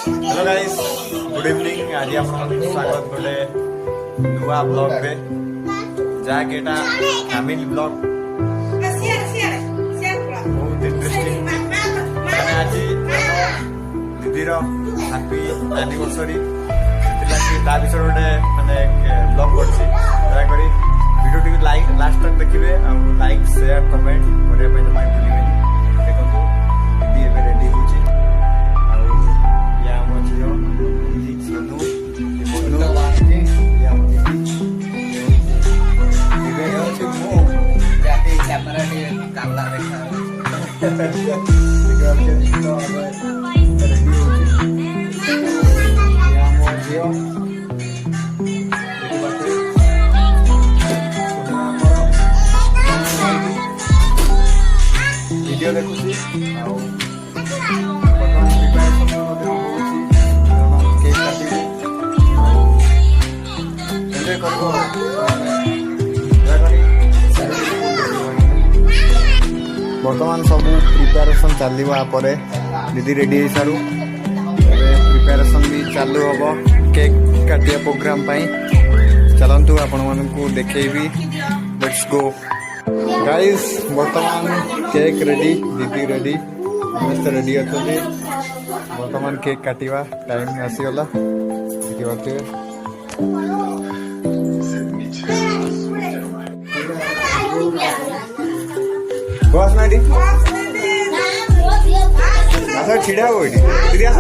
Hello guys good evening. आज आप स्वागत गोटे नुआ ब्लॉग रे जहाँकि एटा फैमिली ब्लॉग बहुत इंटरेस्टिंग मैंने आज दीदीर हैप्पी एनिवर्सरी ता विषय गोटे माने ब्लॉग करछि दयाकरी वीडियो टी लाइक लास्ट तक देखिए लाइक शेयर कमेंट करने पे जमा भूलिबे देखो दीदी एबे रेडी होछि या मझियो दीदी सोनू सोनू वाके या दीदी एबे होछि मो जाते कैमरा के काला देखा देखो के तो रेडी होछि या मझियो वीडियो देखुची वर्तमान प्रिपरेशन होउची केक काटिबे एन्जॉय करबो वर्तमान सब प्रिपरेशन चलिबा परे दीदी रेडी हे सारू प्रिपरेशन भी चालू होबो केक काटिया प्रोग्राम पाई चलंतु आपण मानकू देखेबी लेट्स गो गाइस। वर्तमान केक रेडी दीदी रेडी समस्त रेडी अच्छा वर्तमान केक काटिवा टाइम आसीगला देखिए बस ना आस छिड़ा हो दीदी आस